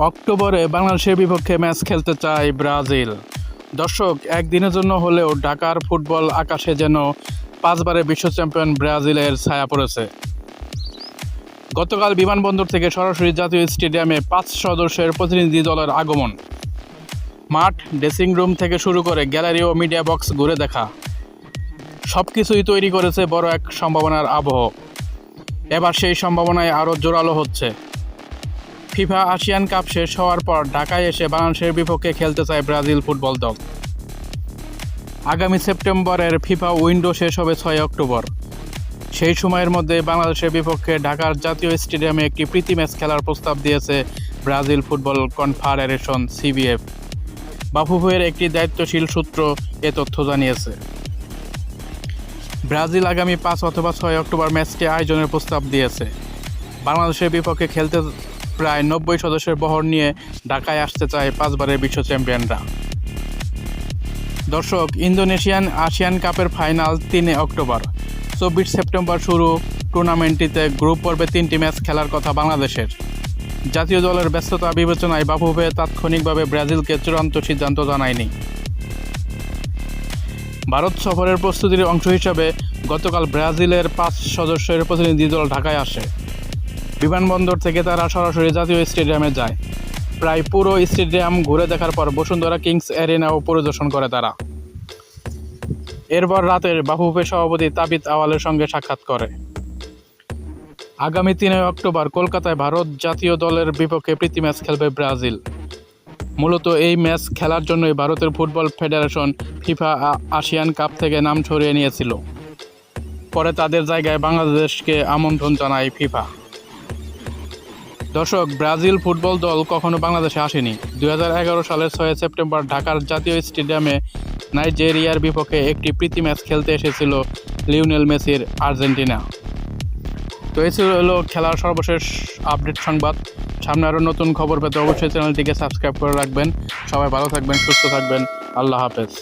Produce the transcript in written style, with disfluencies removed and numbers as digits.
অক্টোবরে বাংলাদেশের বিপক্ষে ম্যাচ খেলতে চায় ব্রাজিল। দর্শক, একদিনের জন্য হলেও ঢাকার ফুটবল আকাশে যেন 5 বারের বিশ্ব চ্যাম্পিয়ন ব্রাজিলের ছায়া পড়েছে। গতকাল বিমানবন্দর থেকে সরাসরি জাতীয় স্টেডিয়ামে 5 সদস্যের প্রতিনিধি দলের আগমন। মাঠ, ড্রেসিং রুম থেকে শুরু করে গ্যালারি ও মিডিয়া বক্স ঘুরে দেখা, সব কিছুই তৈরি করেছে বড় এক সম্ভাবনার আবহ। এবার সেই সম্ভাবনায় আরও জোরালো হচ্ছে। ফিফা এশিয়ান কাপ শেষ হওয়ার পর ঢাকায় এসে বাংলাদেশের বিপক্ষে খেলতে চায় ব্রাজিল ফুটবল দল। আগামী সেপ্টেম্বরের ফিফা উইন্ডো শেষ হবে 6 অক্টোবর। সেই সময়ের মধ্যে বাংলাদেশের বিপক্ষে ঢাকার জাতীয় স্টেডিয়ামে একটি প্রীতি ম্যাচ খেলার প্রস্তাব দিয়েছে ব্রাজিল ফুটবল কনফেডারেশন সিবিএফ। বাফুফের একটি দায়িত্বশীল সূত্র এ তথ্য জানিয়েছে। ব্রাজিল আগামী 5 অথবা 6 অক্টোবর ম্যাচটি আয়োজনের প্রস্তাব দিয়েছে। বাংলাদেশের বিপক্ষে খেলতে প্রায় 90 সদস্যের বহর নিয়ে ঢাকায় আসতে চায় 5 বারের বিশ্ব চ্যাম্পিয়নরা। দর্শক, ইন্দোনেশিয়ান এশিয়ান কাপের ফাইনাল 3 অক্টোবর। 24 সেপ্টেম্বর শুরু টুর্নামেন্টটিতে গ্রুপ পর্বে 3টি ম্যাচ খেলার কথা বাংলাদেশের। জাতীয় দলের ব্যস্ততা বিবেচনায় বাফুফে তাৎক্ষণিকভাবে ব্রাজিলকে চূড়ান্ত সিদ্ধান্ত জানায়নি। ভারত সফরের প্রস্তুতির অংশ হিসাবে গতকাল ব্রাজিলের 5 সদস্যের প্রতিনিধি দল ঢাকায় আসে। বিমানবন্দর থেকে তারা সরাসরি জাতীয় স্টেডিয়ামে যায়। প্রায় পুরো স্টেডিয়াম ঘুরে দেখার পর বসুন্ধরা কিংস অ্যারেনাও পরিদর্শন করে তারা। এরপর রাতের বাফুফে সভাপতি তাবিত আওয়ালের সঙ্গে সাক্ষাৎ করে। আগামী 3 অক্টোবর কলকাতায় ভারত জাতীয় দলের বিপক্ষে প্রীতি ম্যাচ খেলবে ব্রাজিল। মূলত এই ম্যাচ খেলার জন্যই ভারতের football federation FIFA Asian cup থেকে নাম সরিয়ে নিয়েছিল। পরে তাদের জায়গায় বাংলাদেশকে আমন্ত্রণ জানায় ফিফা। দর্শক, ব্রাজিল ফুটবল দল কখনো বাংলাদেশে আসেনি। 2011 সালের 6 সেপ্টেম্বর ঢাকার জাতীয় স্টেডিয়ামে নাইজেরিয়ার বিপক্ষে একটি প্রীতি ম্যাচ খেলতে এসেছিল লিওনেল মেসির আর্জেন্টিনা। তো এই ছিল খেলার সর্বশেষ আপডেট সংবাদ। সামনে আরও নতুন খবর পেতে অবশ্যই চ্যানেলটিকে সাবস্ক্রাইব করে রাখবেন। সবাই ভালো থাকবেন, সুস্থ থাকবেন। আল্লাহ হাফেজ।